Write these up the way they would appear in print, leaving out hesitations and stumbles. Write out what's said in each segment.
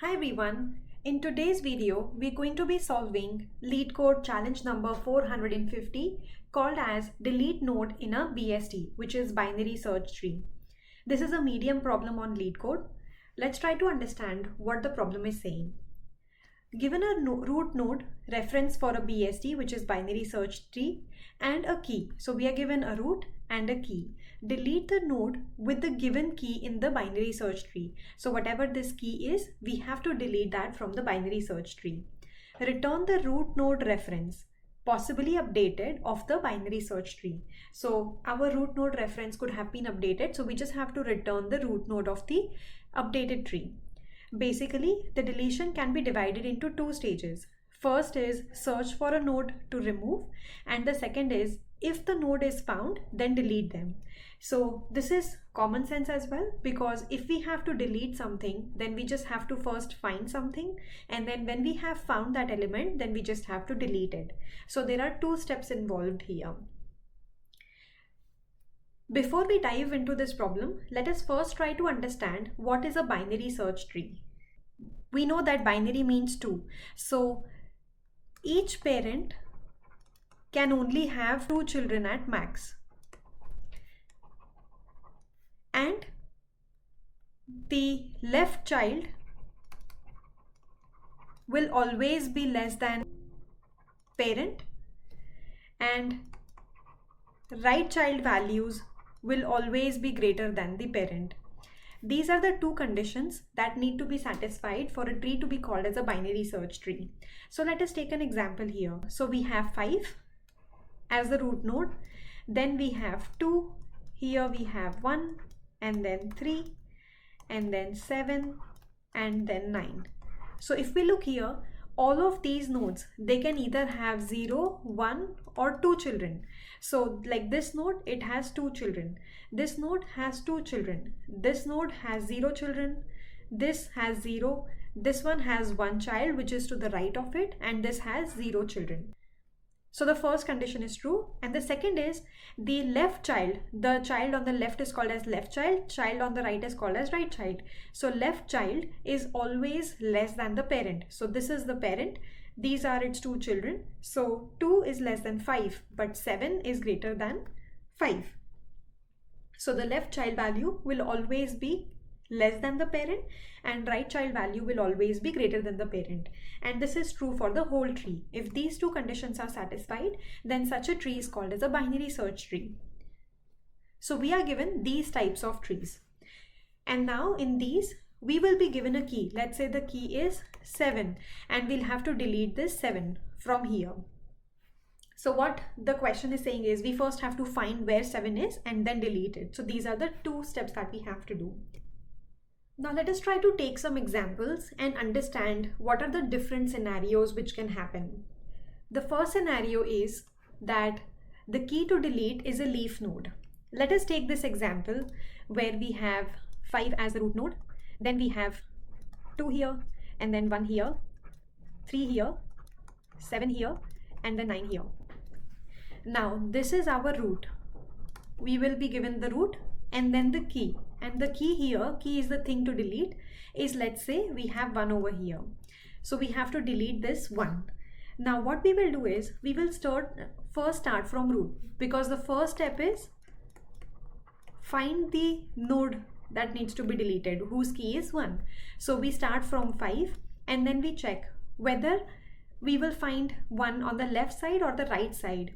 Hi everyone, in today's video we're going to be solving LeetCode challenge number 450 called as delete node in a BST, which is binary search tree. This is a medium problem on LeetCode. Let's try to understand what the problem is saying. Given a root node reference for a BST, which is binary search tree, and a key. So we are given a root and a key. Delete the node with the given key in the binary search tree. So whatever this key is, we have to delete that from the binary search tree. Return the root node reference, possibly updated, of the binary search tree. So our root node reference could have been updated, so we just have to return the root node of the updated tree. Basically, the deletion can be divided into two stages. First is search for a node to remove, and the second is if the node is found, then delete them. So this is common sense as well, because if we have to delete something, then we just have to first find something, and then when we have found that element, then we just have to delete it. So there are two steps involved here. Before we dive into this problem, let us first try to understand what is a binary search tree. We know that binary means 2. So each parent can only have 2 children at max. And the left child will always be less than parent, and right child values will always be greater than the parent. These are the two conditions that need to be satisfied for a tree to be called as a binary search tree. So let us take an example here. So we have 5 as the root node, then we have 2, here we have 1, and then 3, and then 7, and then 9. So if we look here, all of these nodes, they can either have 0, 1 or 2 children. So like this node, it has 2 children. This node has 2 children. This node has 0 children. This has 0. This one has 1 child, which is to the right of it, and this has 0 children. So the first condition is true, and the second is the left child. The child on the left is called as left child on the right is called as right child. So left child is always less than the parent. So this is the parent. These are its 2 children. So 2 is less than 5, but 7 is greater than 5. So the left child value will always be less than the parent, and right child value will always be greater than the parent. And this is true for the whole tree. If these two conditions are satisfied, then such a tree is called as a binary search tree. So we are given these types of trees. And now in these, we will be given a key. Let's say the key is 7, and we'll have to delete this 7 from here. So what the question is saying is we first have to find where 7 is and then delete it. So these are the two steps that we have to do. Now let us try to take some examples and understand what are the different scenarios which can happen. The first scenario is that the key to delete is a leaf node. Let us take this example where we have 5 as the root node, then we have 2 here, and then 1 here, 3 here, 7 here, and then 9 here. Now this is our root. We will be given the root and then the key. And the key here, key is the thing to delete, is let's say we have 1 over here. So we have to delete this 1. Now what we will do is we will first start from root, because the first step is find the node that needs to be deleted, whose key is 1. So we start from 5 and then we check whether we will find 1 on the left side or the right side.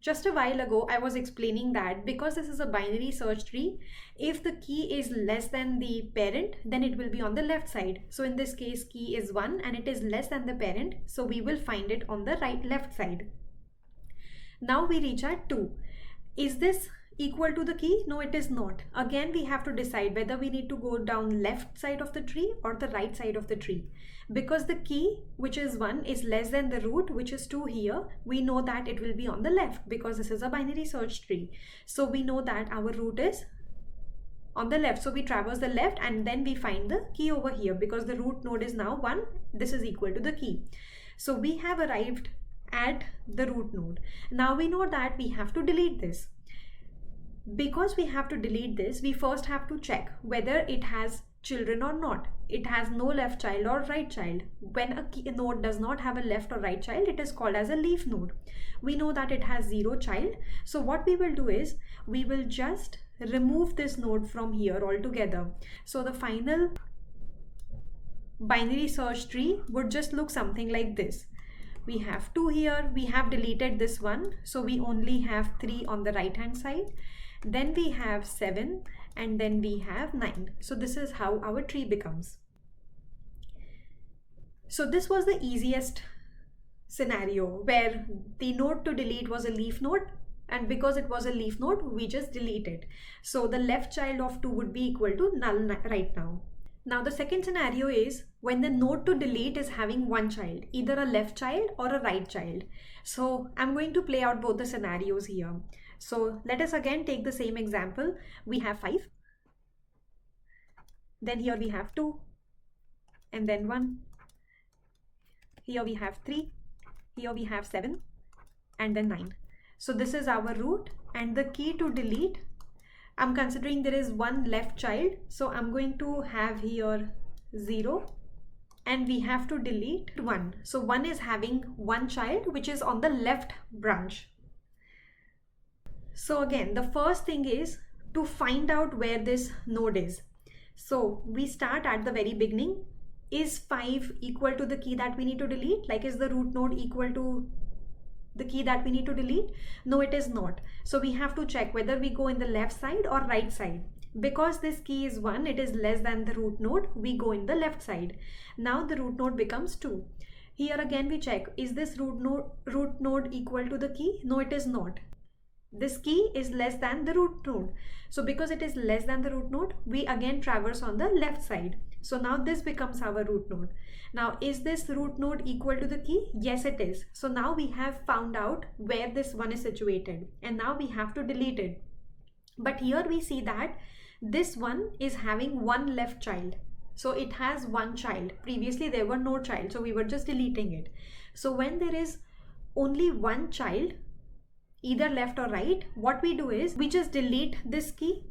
Just a while ago, I was explaining that because this is a binary search tree, if the key is less than the parent, then it will be on the left side. So in this case, key is 1 and it is less than the parent. So we will find it on the left side. Now we reach at 2. Is this equal to the key? No, it is not. Again, we have to decide whether we need to go down left side of the tree or the right side of the tree. Because the key, which is 1, is less than the root, which is 2 here, we know that it will be on the left because this is a binary search tree. So we know that our root is on the left. So we traverse the left and then we find the key over here because the root node is now 1. This is equal to the key. So we have arrived at the root node. Now we know that we have to delete this. Because we have to delete this, we first have to check whether it has children or not. It has no left child or right child. When a node does not have a left or right child, it is called as a leaf node. We know that it has 0 child. So what we will do is we will just remove this node from here altogether. So the final binary search tree would just look something like this. We have 2 here, we have deleted this one, so we only have 3 on the right hand side. Then we have 7 and then we have 9. So this is how our tree becomes. So this was the easiest scenario where the node to delete was a leaf node, and because it was a leaf node, we just delete it. So the left child of 2 would be equal to null right now. Now the second scenario is when the node to delete is having one child, either a left child or a right child. So I'm going to play out both the scenarios here. So let us again take the same example. We have 5. Then here we have 2. And then 1. Here we have 3. Here we have 7. And then 9. So this is our root, and the key to delete, I'm considering there is one left child, so I'm going to have here 0 and we have to delete 1. So 1 is having one child which is on the left branch. So again, the first thing is to find out where this node is. So we start at the very beginning. Is 5 equal to the key that we need to delete? Like, is the root node equal to the key that we need to delete? No, it is not. So we have to check whether we go in the left side or right side. Because this key is 1, it is less than the root node, we go in the left side. Now the root node becomes 2. Here again we check, is this root node equal to the key? No, it is not. This key is less than the root node. So because it is less than the root node, we again traverse on the left side. So now this becomes our root node. Now, is this root node equal to the key? Yes, it is. So now we have found out where this one is situated, and now we have to delete it. But here we see that this one is having one left child. So it has one child. Previously there were no child, so we were just deleting it. So when there is only one child, either left or right, what we do is we just delete this key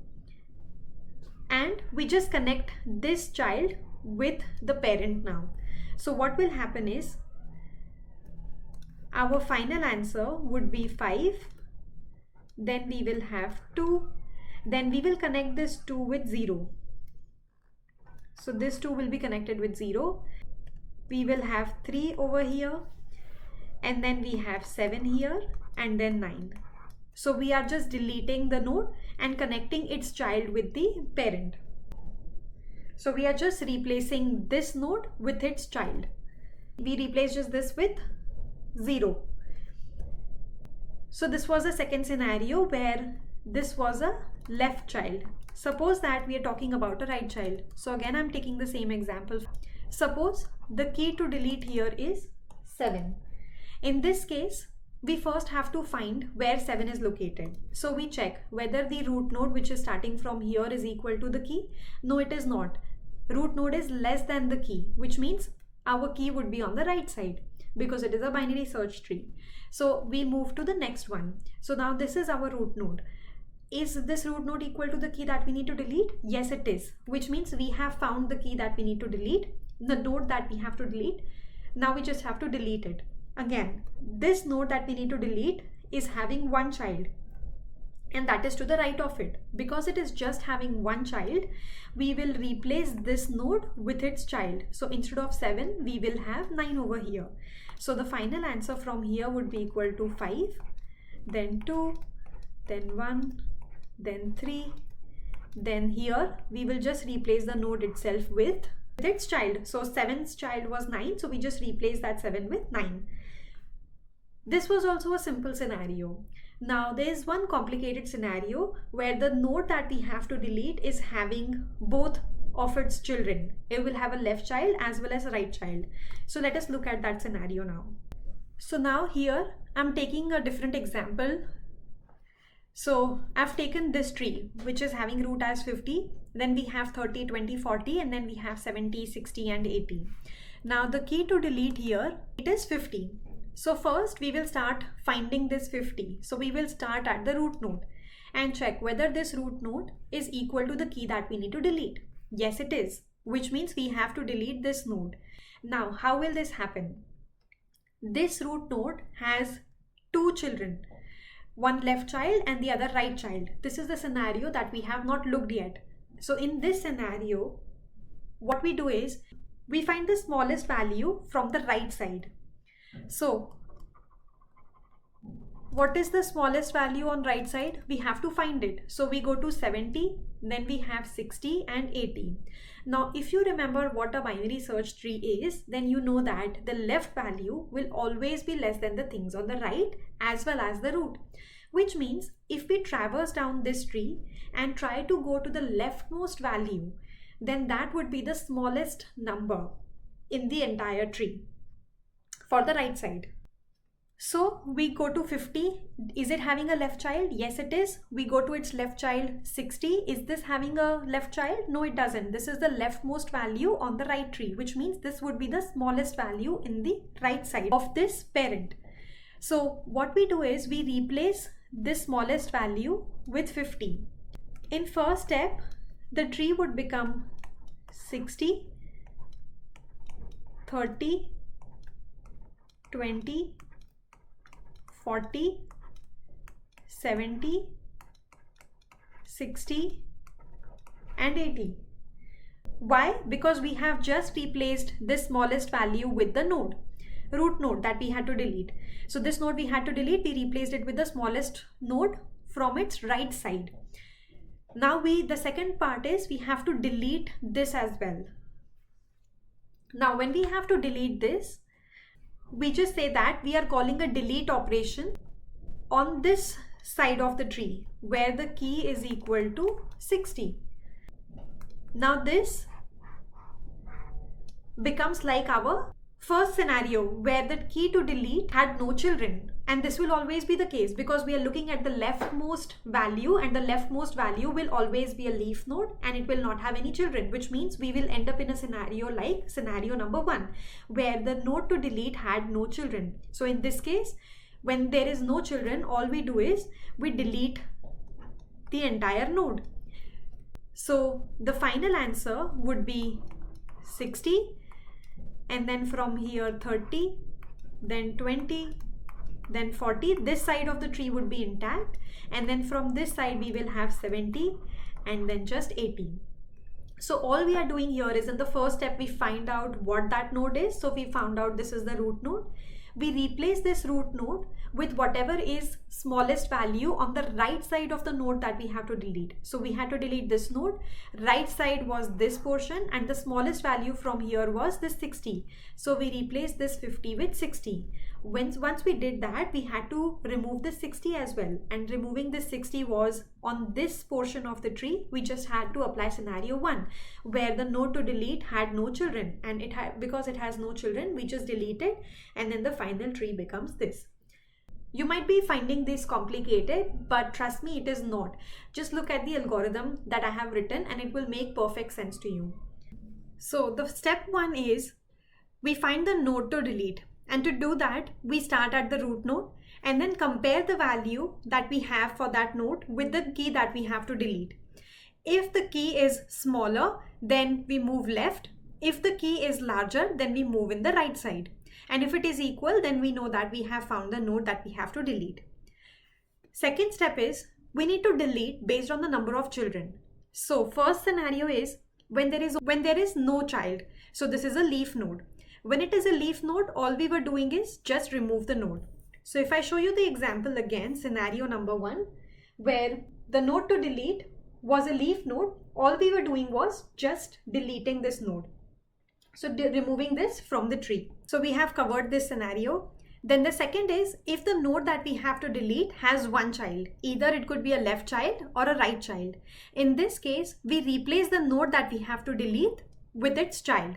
and we just connect this child with the parent now. So what will happen is our final answer would be 5, then we will have 2, then we will connect this 2 with 0. So this 2 will be connected with 0. We will have 3 over here, and then we have 7 here, and then 9. So we are just deleting the node and connecting its child with the parent. So we are just replacing this node with its child. We replace just this with 0. So this was the second scenario where this was a left child. Suppose that we are talking about a right child. So again, I'm taking the same example. Suppose the key to delete here is 7. In this case, we first have to find where 7 is located. So we check whether the root node which is starting from here is equal to the key. No, it is not. Root node is less than the key, which means our key would be on the right side because it is a binary search tree. So we move to the next one. So now this is our root node. Is this root node equal to the key that we need to delete? Yes, it is, which means we have found the key that we need to delete, the node that we have to delete. Now we just have to delete it. Again, this node that we need to delete is having one child, and that is to the right of it. Because it is just having one child, we will replace this node with its child. So instead of 7, we will have 9 over here. So the final answer from here would be equal to 5, then 2, then 1, then 3. Then here we will just replace the node itself with its child. So 7's child was 9, so we just replace that 7 with 9. This was also a simple scenario. Now there is one complicated scenario where the node that we have to delete is having both of its children. It will have a left child as well as a right child. So let us look at that scenario now. So now here I'm taking a different example. So I've taken this tree which is having root as 50, then we have 30, 20, 40, and then we have 70, 60 and 80. Now the key to delete here, it is 50. So first we will start finding this 50. So we will start at the root node and check whether this root node is equal to the key that we need to delete. Yes, it is, which means we have to delete this node. Now, how will this happen? This root node has two children, one left child and the other right child. This is the scenario that we have not looked yet. So in this scenario, what we do is we find the smallest value from the right side. So what is the smallest value on right side? We have to find it. So we go to 70, then we have 60 and 80. Now, if you remember what a binary search tree is, then you know that the left value will always be less than the things on the right as well as the root. Which means if we traverse down this tree and try to go to the leftmost value, then that would be the smallest number in the entire tree for the right side. So we go to 50. Is it having a left child? Yes, it is. We go to its left child 60. Is this having a left child? No, it doesn't. This is the leftmost value on the right tree, which means this would be the smallest value in the right side of this parent. So what we do is we replace this smallest value with 50. In first step, the tree would become 60, 30, 20, 40, 70, 60 and 80. Why? Because we have just replaced this smallest value with the node, root node that we had to delete. So this node we had to delete, we replaced it with the smallest node from its right side. Now the second part is we have to delete this as well. Now when we have to delete this, we just say that we are calling a delete operation on this side of the tree where the key is equal to 60. Now this becomes like our first scenario where the key to delete had no children, and this will always be the case because we are looking at the leftmost value, and the leftmost value will always be a leaf node and it will not have any children, which means we will end up in a scenario like scenario number 1 where the node to delete had no children. So in this case, when there is no children, all we do is we delete the entire node. So the final answer would be 60, and then from here 30, then 20, then 40. This side of the tree would be intact, and then from this side we will have 70 and then just 80. So all we are doing here is in the first step we find out what that node is. So we found out this is the root node. We replace this root node with whatever is smallest value on the right side of the node that we have to delete. So we had to delete this node. Right side was this portion and the smallest value from here was this 60. So we replaced this 50 with 60. Once we did that, we had to remove this 60 as well, and removing this 60 was on this portion of the tree. We just had to apply scenario 1 where the node to delete had no children, and because it has no children, we just delete it, and then the final tree becomes this. You might be finding this complicated, but trust me, it is not. Just look at the algorithm that I have written and it will make perfect sense to you. So the step 1 is we find the node to delete. And to do that, we start at the root node and then compare the value that we have for that node with the key that we have to delete. If the key is smaller, then we move left. If the key is larger, then we move in the right side. And if it is equal, then we know that we have found the node that we have to delete. Second step is we need to delete based on the number of children. So first scenario is when there is no child. So this is a leaf node. When it is a leaf node, all we were doing is just remove the node. So if I show you the example again, scenario number 1, where the node to delete was a leaf node, all we were doing was just deleting this node. So removing this from the tree. So we have covered this scenario. Then the second is if the node that we have to delete has one child, either it could be a left child or a right child. In this case, we replace the node that we have to delete with its child.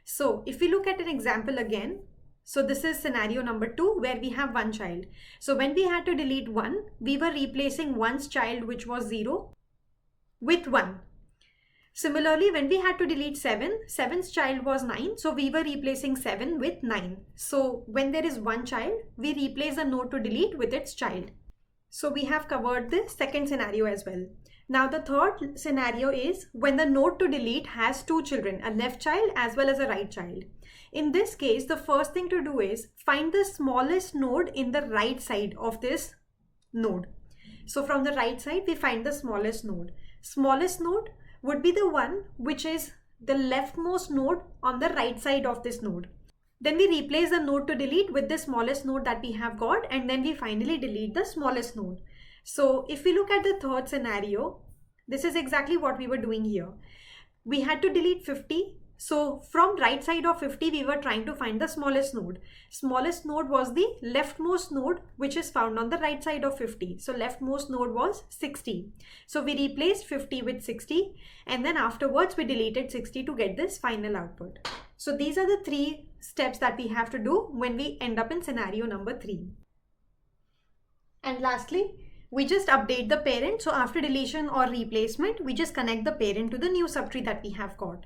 So if we look at an example again, so this is scenario number 2 where we have one child. So when we had to delete 1, we were replacing 1's child, which was 0, with 1. Similarly, when we had to delete 7, 7's child was 9. So we were replacing 7 with 9. So when there is one child, we replace the node to delete with its child. So we have covered the second scenario as well. Now the third scenario is when the node to delete has two children, a left child as well as a right child. In this case, the first thing to do is find the smallest node in the right side of this node. So from the right side, we find the smallest node. Smallest node would be the one which is the leftmost node on the right side of this node. Then we replace the node to delete with the smallest node that we have got, and then we finally delete the smallest node. So if we look at the third scenario, this is exactly what we were doing here. We had to delete 50. So from right side of 50, we were trying to find the smallest node. Smallest node was the leftmost node, which is found on the right side of 50. So leftmost node was 60. So we replaced 50 with 60, and then afterwards we deleted 60 to get this final output. So these are the three steps that we have to do when we end up in scenario number 3. And lastly, we just update the parent. So after deletion or replacement, we just connect the parent to the new subtree that we have got.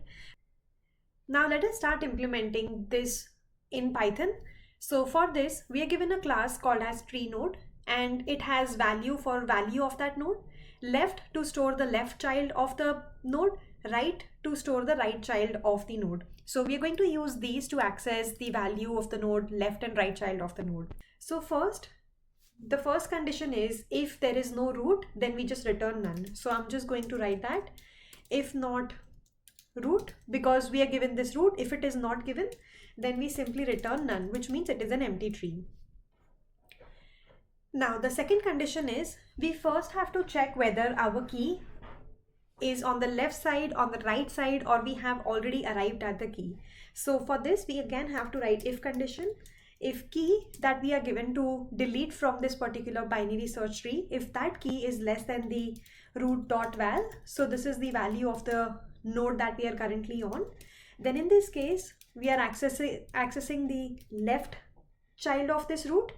Now let us start implementing this in Python. So for this, we are given a class called as tree node, and it has value for value of that node, left to store the left child of the node, right to store the right child of the node. So we are going to use these to access the value of the node, left and right child of the node. So the first condition is if there is no root, then we just return none. So I'm just going to write that if not root, because we are given this root. If it is not given, then we simply return none, which means it is an empty tree. Now the second condition is we first have to check whether our key is on the left side, on the right side, or we have already arrived at the key. So for this, we again have to write if condition. If key that we are given to delete from this particular binary search tree, if that key is less than the root.val, so this is the value of the node that we are currently on, then in this case we are accessing the left child of this root,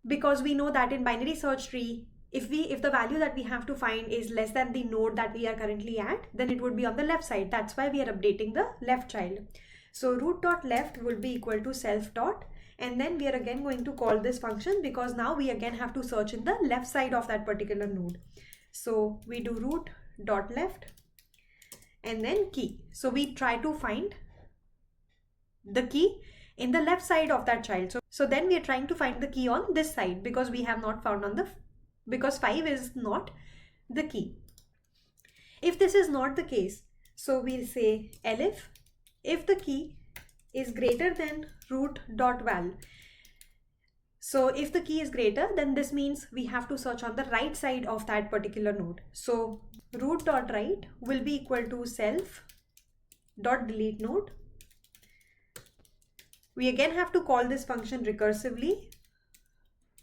because we know that in binary search tree, if the value that we have to find is less than the node that we are currently at, then it would be on the left side. That's why we are updating the left child. So root.left will be equal to self dot, and then we are again going to call this function because now we again have to search in the left side of that particular node. So we do root.left and then key. So we try to find the key in the left side of that child. So then we are trying to find the key on this side because we have not found on the, because 5 is not the key. If this is not the case, so we say elif if the key is greater than root.val. So if the key is greater, then this means we have to search on the right side of that particular node. So root.right will be equal to self.delete node. We again have to call this function recursively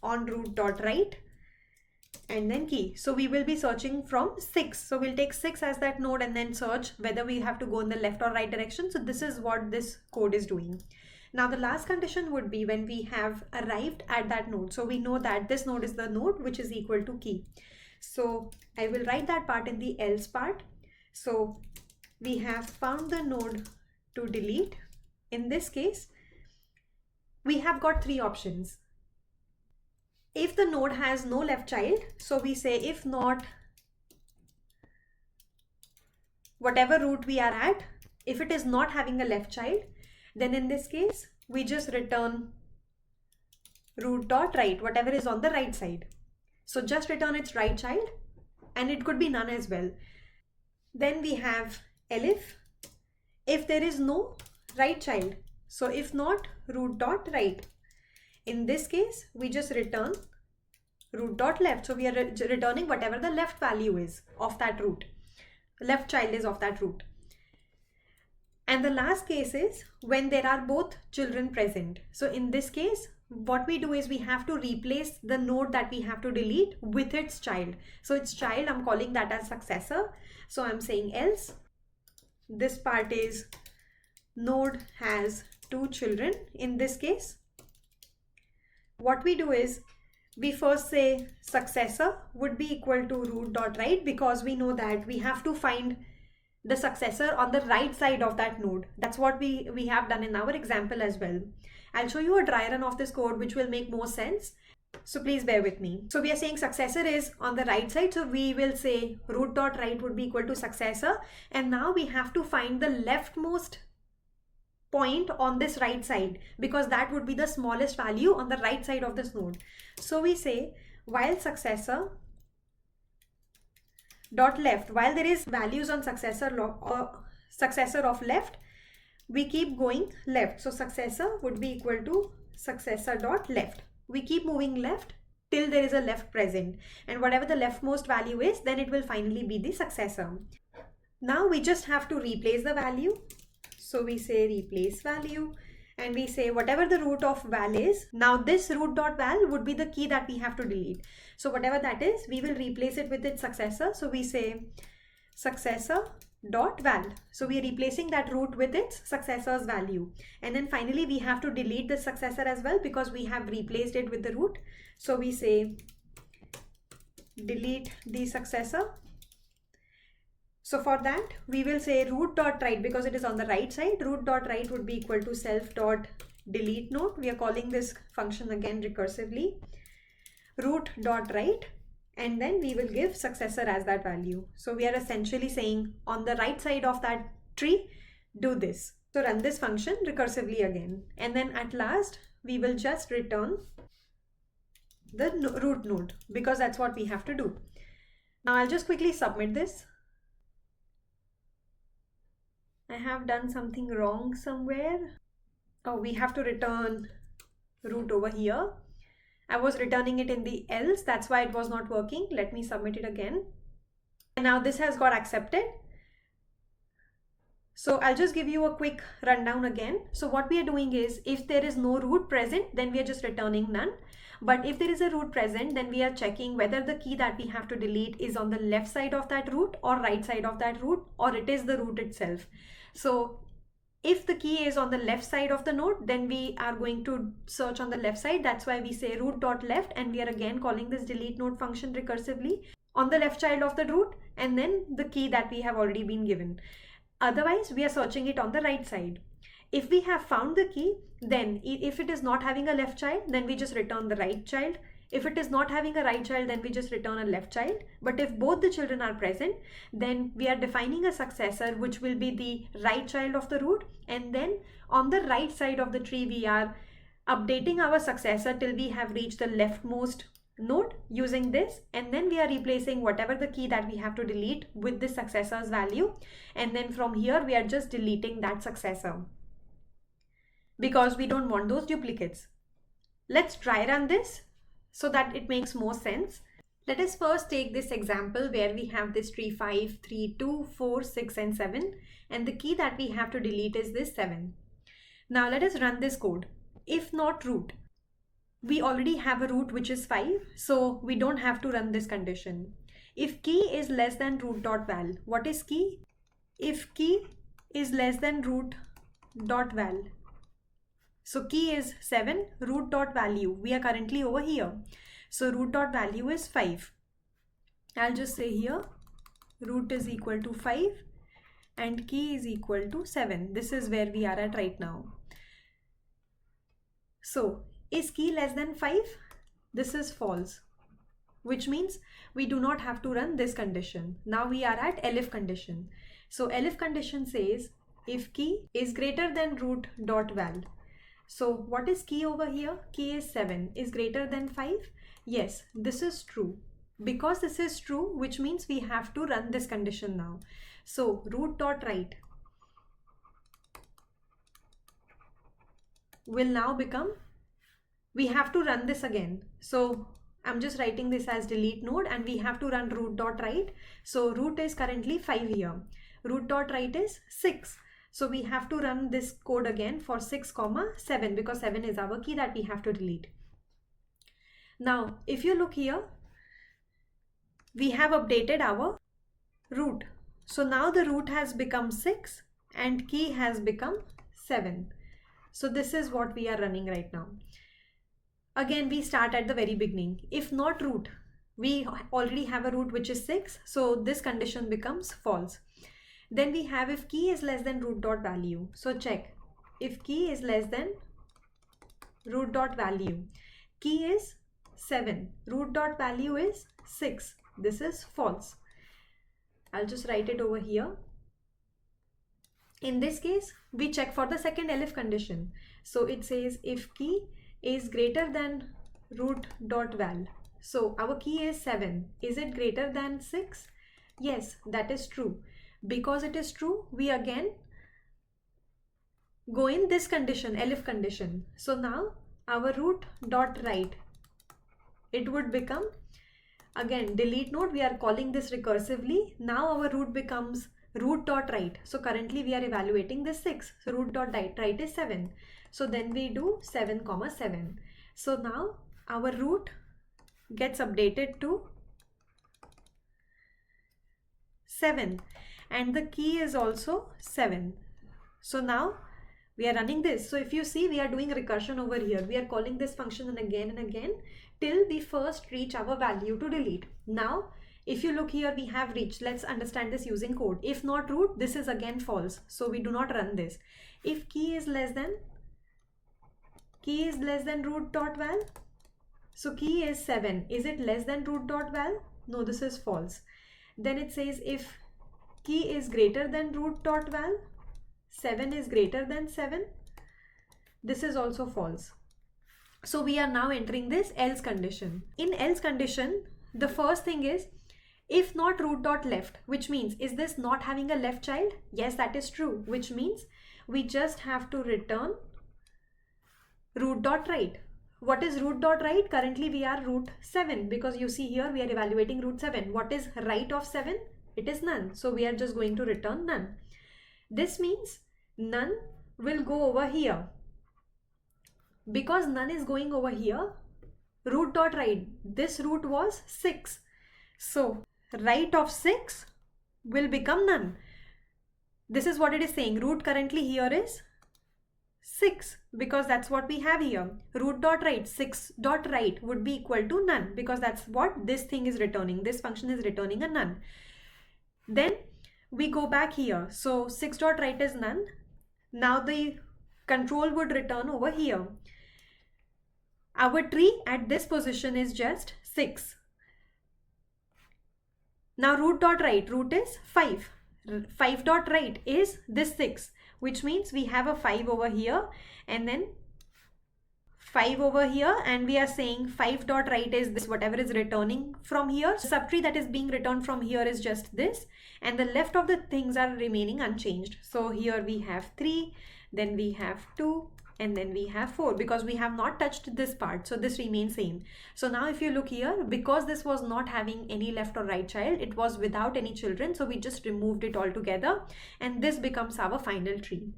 on root.right and then key. So we will be searching from 6. So we'll take 6 as that node and then search whether we have to go in the left or right direction. So this is what this code is doing. Now the last condition would be when we have arrived at that node. So we know that this node is the node which is equal to key. So I will write that part in the else part. So we have found the node to delete. In this case, we have got 3 options. If the node has no left child, so we say if not whatever root we are at, if it is not having a left child, then in this case we just return root.right, whatever is on the right side. So just return its right child, and it could be none as well. Then we have elif if there is no right child. So if not root.right. In this case, we just return root.left. So we are returning whatever the left value is of that root. Left child is of that root. And the last case is when there are both children present. So in this case, what we do is we have to replace the node that we have to delete with its child. So its child, I'm calling that as successor. So I'm saying else. This part is node has 2 children in this case. What we do is we first say successor would be equal to root.right, because we know that we have to find the successor on the right side of that node. That's what we have done in our example as well. I'll show you a dry run of this code which will make more sense. So please bear with me. So we are saying successor is on the right side. So we will say root dot right would be equal to successor. And now we have to find the leftmost point on this right side, because that would be the smallest value on the right side of this node. So we say while successor dot left, while there is values on successor of left, we keep going left. So successor would be equal to successor dot left. We keep moving left till there is a left present, and whatever the leftmost value is, then it will finally be the successor. Now we just have to replace the value. So we say replace value, and we say whatever the root of val is. Now this root dot val would be the key that we have to delete. So whatever that is, we will replace it with its successor. So we say successor dot val. So we are replacing that root with its successor's value. And then finally we have to delete the successor as well, because we have replaced it with the root. So we say delete the successor. So for that we will say root dot right, because it is on the right side, root dot right would be equal to self dot delete node. We are calling this function again recursively, root dot right, and then we will give successor as that value. So we are essentially saying on the right side of that tree, do this. So run this function recursively again, and then at last we will just return the root node, because that's what we have to do. Now I'll just quickly submit this. I have done something wrong somewhere. Oh, we have to return root over here. I was returning it in the else, that's why it was not working. Let me submit it again. And now this has got accepted. So I'll just give you a quick rundown again. So what we are doing is, if there is no root present, then we are just returning none. But if there is a root present, then we are checking whether the key that we have to delete is on the left side of that root or right side of that root, or it is the root itself. So if the key is on the left side of the node, then we are going to search on the left side. That's why we say root dot left, and we are again calling this delete node function recursively on the left child of the root, and then the key that we have already been given. Otherwise we are searching it on the right side. If we have found the key, then if it is not having a left child, then we just return the right child. If it is not having a right child, then we just return a left child. But if both the children are present, then we are defining a successor, which will be the right child of the root. And then on the right side of the tree, we are updating our successor till we have reached the leftmost node using this. And then we are replacing whatever the key that we have to delete with the successor's value. And then from here, we are just deleting that successor, because we don't want those duplicates. Let's try run this so that it makes more sense. Let us first take this example where we have this tree 5, 3, 2, 4, 6 and 7, and the key that we have to delete is this 7. Now let us run this code. If not root, we already have a root which is 5, so we don't have to run this condition. If key is less than root dot val, what is key? If key is less than root dot val, so key is 7, root dot value, we are currently over here. So root dot value is 5. I'll just say here root is equal to 5 and key is equal to 7. This is where we are at right now. So is key less than 5? This is false, which means we do not have to run this condition. Now we are at elif condition. So elif condition says if key is greater than root dot val. So what is key over here? Key is 7 is greater than 5. Yes, this is true. Because this is true, which means we have to run this condition now. So root dot right will now become, we have to run this again. So I'm just writing this as delete node, and we have to run root dot right. So root is currently 5 here. Root dot right is 6. So we have to run this code again for 6, 7, because 7 is our key that we have to delete. Now, if you look here, we have updated our root. So now the root has become 6 and key has become 7. So this is what we are running right now. Again, we start at the very beginning. If not root, we already have a root which is 6. So this condition becomes false. Then we have if key is less than root dot value. So check if key is less than root dot value. Key is 7. Root dot value is 6. This is false. I'll just write it over here. In this case, we check for the second elif condition. So it says if key is greater than root dot val. So our key is 7. Is it greater than 6? Yes, that is true. Because it is true, we again go in this condition, elif condition. So now our root dot right, it would become, again delete node, we are calling this recursively. Now our root becomes root dot right. So currently we are evaluating this 6. So root dot right is 7. So then we do 7 comma 7. So now our root gets updated to 7 and the key is also 7. So now we are running this. So if you see, we are doing recursion over here. We are calling this function and again till we first reach our value to delete. Now if you look here, we have reached. Let's understand this using code. If not root, this is again false. So we do not run this. If key is less than root dot val. So key is 7. Is it less than root dot val? No, this is false. Then it says if key is greater than root dot val, 7 is greater than 7. This is also false. So we are now entering this else condition. In else condition, the first thing is if not root dot left, which means is this not having a left child? Yes, that is true, which means we just have to return root dot right. What is root dot right? Currently we are root 7 because you see here we are evaluating root 7. What is right of 7? It is none. So we are just going to return none. This means none will go over here. Because none is going over here, root dot right, this root was 6. So right of 6 will become none. This is what it is saying. Root currently here is 6 because that's what we have here. Root dot right, 6 dot right would be equal to none because that's what this thing is returning. This function is returning a none. Then we go back here. So 6 dot right is none. Now the control would return over here. Our tree at this position is just 6. Now root dot right, root is 5. 5 dot right is this 6, which means we have a 5 over here and then 5 over here, and we are saying 5 dot right is this, whatever is returning from here. So subtree that is being returned from here is just this, and the left of the things are remaining unchanged. So here we have 3, then we have 2, and then we have 4 because we have not touched this part, so this remains same. So now if you look here, because this was not having any left or right child, it was without any children, so we just removed it altogether and this becomes our final tree.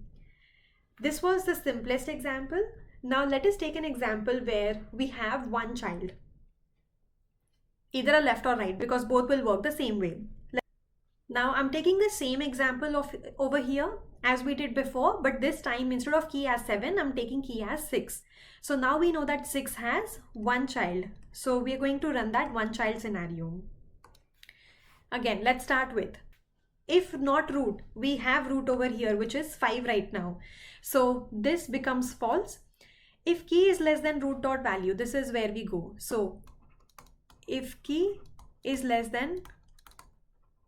This was the simplest example. Now let us take an example where we have one child, either a left or right, because both will work the same way. Now I'm taking the same example of over here as we did before, but this time instead of key as 7, I'm taking key as 6. So now we know that 6 has one child. So we are going to run that one child scenario. Again, let's start with, if not root, we have root over here, which is 5 right now. So this becomes false. If key is less than root dot value, this is where we go. So if key is less than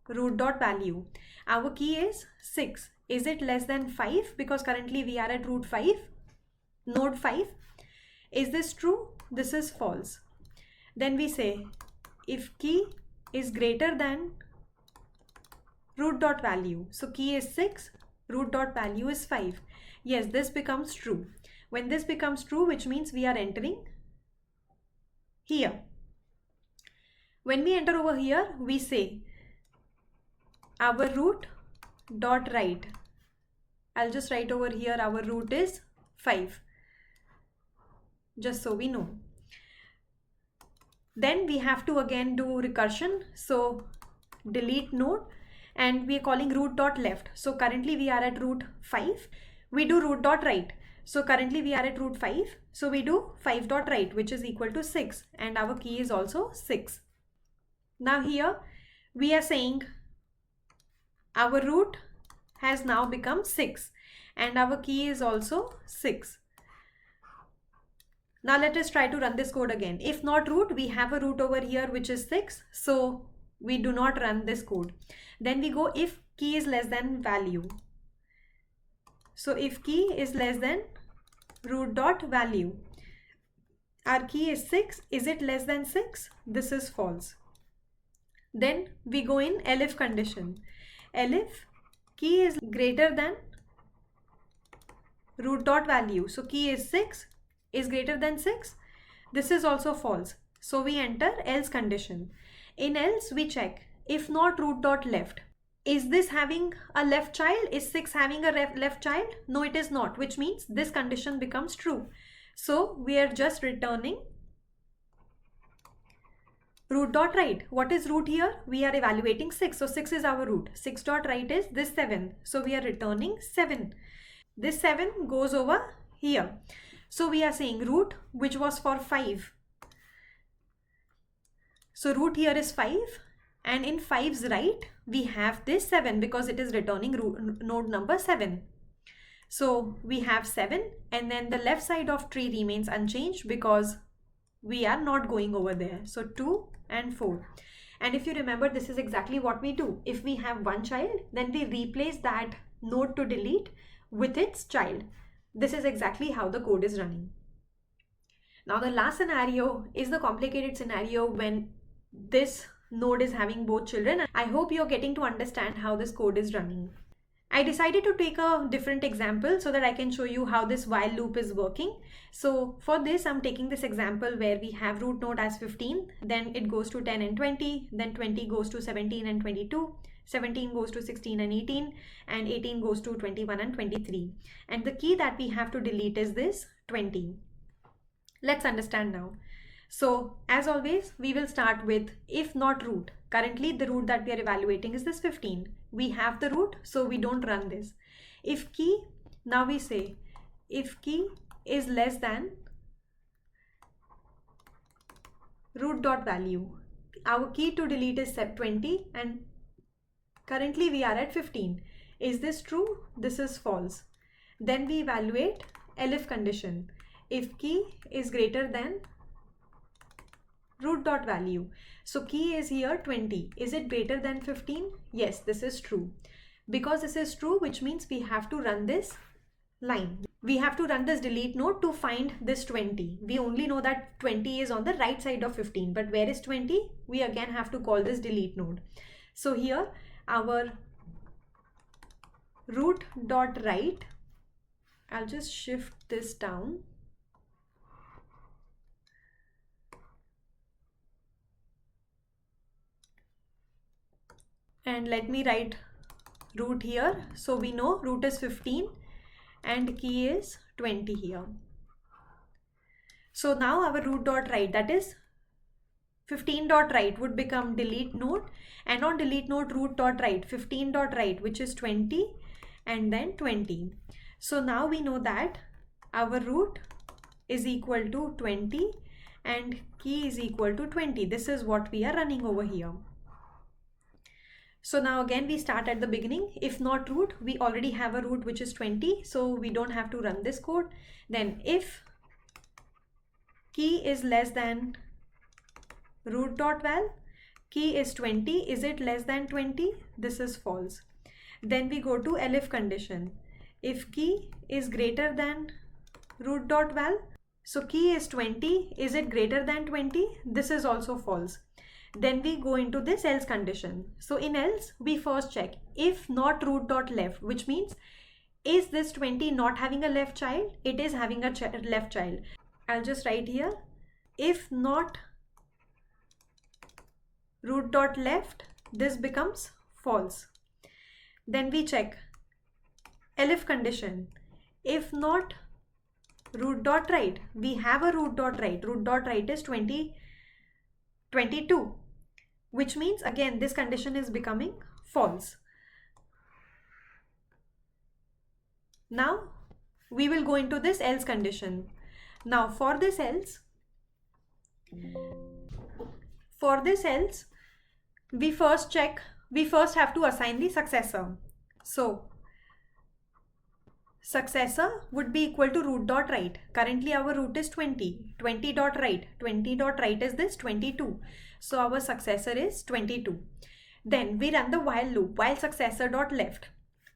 root dot value, our key is 6. Is it less than 5? Because currently we are at root 5, node 5. Is this true? This is false. Then we say if key is greater than root dot value. So key is 6, root dot value is 5. Yes, this becomes true. When this becomes true, which means we are entering here. When we enter over here, we say our root dot right. I'll just write over here our root is 5, just so we know. Then we have to again do recursion. So delete node, and we are calling root dot left. So currently we are at root 5. We do root dot right. So currently we are at root 5. So we do 5 dot right, which is equal to 6, and our key is also 6. Now here we are saying our root has now become 6 and our key is also 6. Now let us try to run this code again. If not root, we have a root over here which is 6. So we do not run this code. Then we go if key is less than value. So if key is less than root dot value. Our key is 6. Is it less than 6? This is false. Then we go in elif condition. Elif key is greater than root dot value. So key is 6 is greater than 6. This is also false. So we enter else condition. In else we check if not root dot left. Is this having a left child? Is 6 having a left child? No, it is not, which means this condition becomes true. So we are just returning root dot right. What is root here? We are evaluating 6. So 6 is our root. 6 dot right is this 7. So we are returning 7. This 7 goes over here. So we are saying root which was for 5. So root here is 5 and in 5's right we have this 7 because it is returning node number 7. So we have 7 and then the left side of tree remains unchanged because we are not going over there. So 2 and 4. And if you remember, this is exactly what we do. If we have one child, then we replace that node to delete with its child. This is exactly how the code is running. Now the last scenario is the complicated scenario when this node is having both children. I hope you're getting to understand how this code is running. I decided to take a different example so that I can show you how this while loop is working. So for this, I'm taking this example where we have root node as 15, then it goes to 10 and 20, then 20 goes to 17 and 22, 17 goes to 16 and 18, and 18 goes to 21 and 23. And the key that we have to delete is this 20. Let's understand now. So as always, we will start with if not root. Currently the root that we are evaluating is this 15. We have the root, so we don't run this. If key, now we say if key is less than root dot value. Our key to delete is 20 and currently we are at 15. Is this true? This is false. Then we evaluate elif condition. If key is greater than root dot value. So key is here 20. Is it greater than 15? Yes, this is true. Because this is true, which means we have to run this line. We have to run this delete node to find this 20. We only know that 20 is on the right side of 15, but where is 20? We again have to call this delete node. So here our root dot right, I'll just shift this down. And let me write root here. So we know root is 15 and key is 20 here. So now our root dot right, that is 15 dot right, would become delete node, and on delete node root dot right 15 dot right, which is 20 and then 20. So now we know that our root is equal to 20 and key is equal to 20. This is what we are running over here. So now again we start at the beginning. If not root, we already have a root which is 20, so we don't have to run this code. Then if key is less than root dot val, key is 20, is it less than 20? This is false. Then we go to elif condition. If key is greater than root dot val, so key is 20, is it greater than 20? This is also false. Then we go into this else condition. So in else, we first check if not root dot left, which means is this 20 not having a left child? It is having a left child. I'll just write here, if not root dot left, this becomes false. Then we check elif condition. If not root dot right, we have a root dot right. Root dot right is 22, which means again this condition is becoming false. Now we will go into this else condition. Now for this else, we first have to assign the successor. So successor would be equal to root dot right. Currently our root is 20. 20 dot right. 20 dot right is this 22. So our successor is 22. Then we run the while loop. While successor dot left.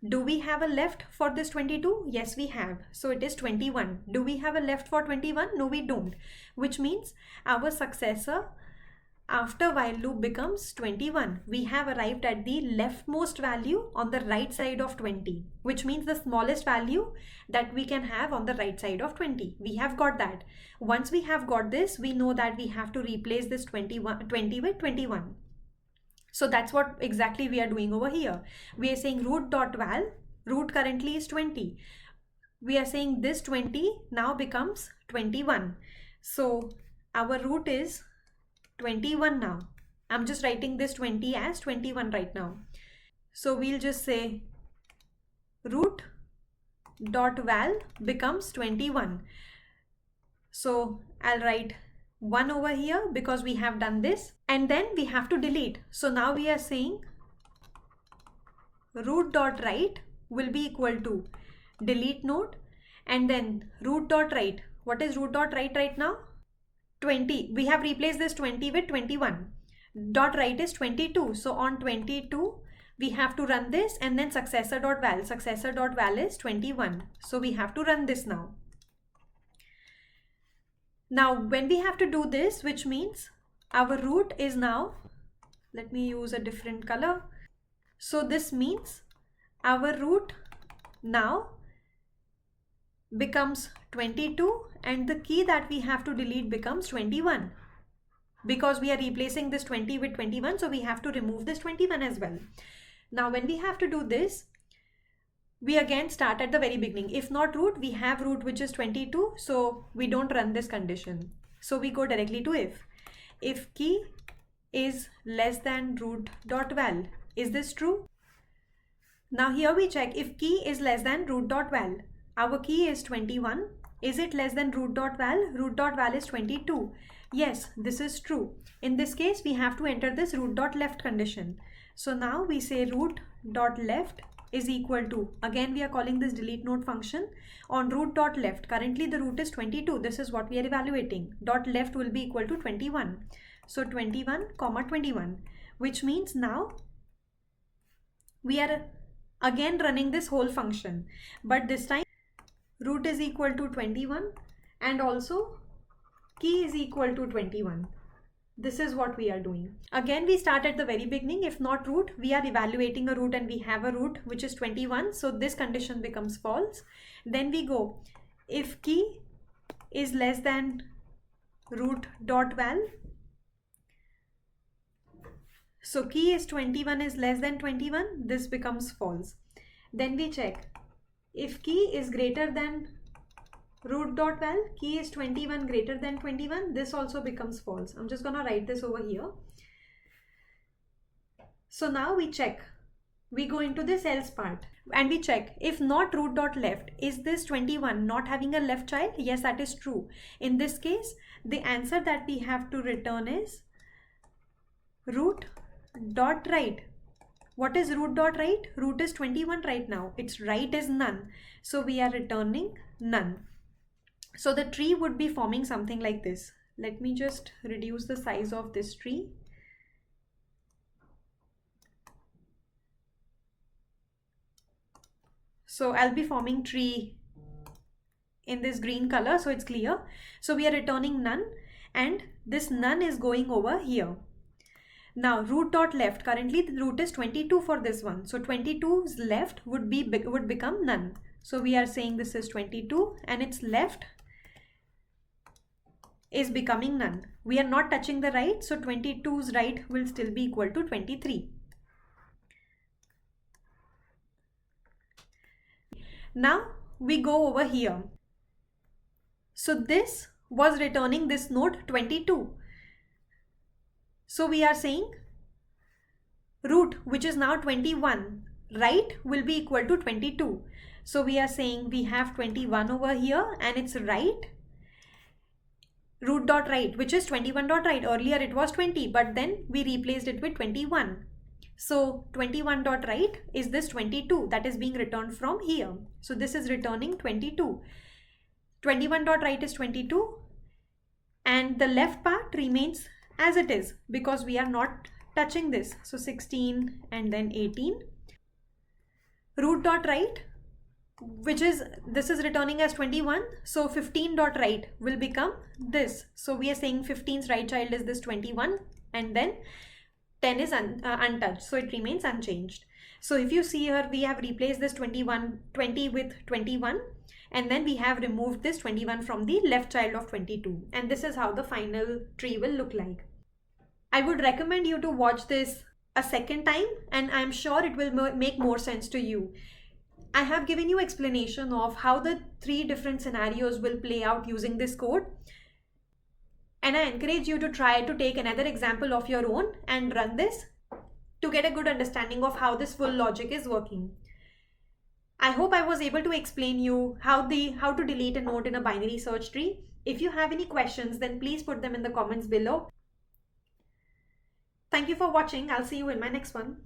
Do we have a left for this 22? Yes, we have. So it is 21. Do we have a left for 21? No, we don't. Which means our successor after while loop becomes 21. We have arrived at the leftmost value on the right side of 20, which means the smallest value that we can have on the right side of 20. We have got that. Once we have got this, we know that we have to replace this 20 with 21. So that's what exactly we are doing over here. We are saying root dot val, root currently is 20. We are saying this 20 now becomes 21. So our root is 21 now. I'm just writing this 20 as 21 right now. So we'll just say root dot val becomes 21. So I'll write 1 over here because we have done this, and then we have to delete. So now we are saying root dot right will be equal to delete node, and then root dot right. What is root dot right now? 20. We have replaced this 20 with 21. Dot right is 22. So on 22 we have to run this, and then successor dot val. Successor dot val is 21. So we have to run this now. Now when we have to do this, which means our root is now, let me use a different color. So this means our root now becomes 22, and the key that we have to delete becomes 21, because we are replacing this 20 with 21. So we have to remove this 21 as well. Now when we have to do this, we again start at the very beginning. If not root, we have root which is 22, so we don't run this condition. So we go directly to if key is less than root dot val. Is this true? Now here we check if key is less than root dot val. Our key is 21. Is it less than root dot val? Root dot val is 22. Yes, this is true. In this case, we have to enter this root dot left condition. So now we say root dot left is equal to, again we are calling this delete node function, on root dot left. Currently the root is 22. This is what we are evaluating. Dot left will be equal to 21. So 21 comma 21, which means now we are again running this whole function, but this time root is equal to 21 and also key is equal to 21. This is what we are doing. Again, we start at the very beginning. If not root, we are evaluating a root and we have a root which is 21. So this condition becomes false. Then we go, if key is less than root dot val. So key is 21 is less than 21. This becomes false. Then we check if key is greater than root dot val, key is 21 greater than 21, this also becomes false. I'm just gonna write this over here. So now we check, we go into this else part and we check if not root dot left, is this 21 not having a left child? Yes, that is true. In this case, the answer that we have to return is root dot right. What is root dot right? Root is 21 right now. Its right is none. So we are returning none. So the tree would be forming something like this. Let me just reduce the size of this tree. So I'll be forming tree in this green color, so it's clear. So we are returning none, and this none is going over here. Now root dot left, currently the root is 22 for this one. So 22's left would become none. So we are saying this is 22 and its left is becoming none. We are not touching the right, so 22's right will still be equal to 23. Now we go over here. So this was returning this node 22. So we are saying root, which is now 21, right, will be equal to 22. So we are saying we have 21 over here and it's right. Root dot right, which is 21 dot right. Earlier it was 20, but then we replaced it with 21. So 21.write is this 22 that is being returned from here. So this is returning 22. 21.write is 22 and the left part remains as it is because we are not touching this. So 16 and then 18. Root.write, which is, this is returning as 21. So 15.write will become this. So we are saying 15's right child is this 21 and then 10 is untouched. So it remains unchanged. So if you see here, we have replaced this 20 with 21 and then we have removed this 21 from the left child of 22. And this is how the final tree will look like. I would recommend you to watch this a second time and I'm sure it will make more sense to you. I have given you explanation of how the 3 different scenarios will play out using this code. And I encourage you to try to take another example of your own and run this to get a good understanding of how this full logic is working. I hope I was able to explain you how to delete a node in a binary search tree. If you have any questions, then please put them in the comments below. Thank you for watching. I'll see you in my next one.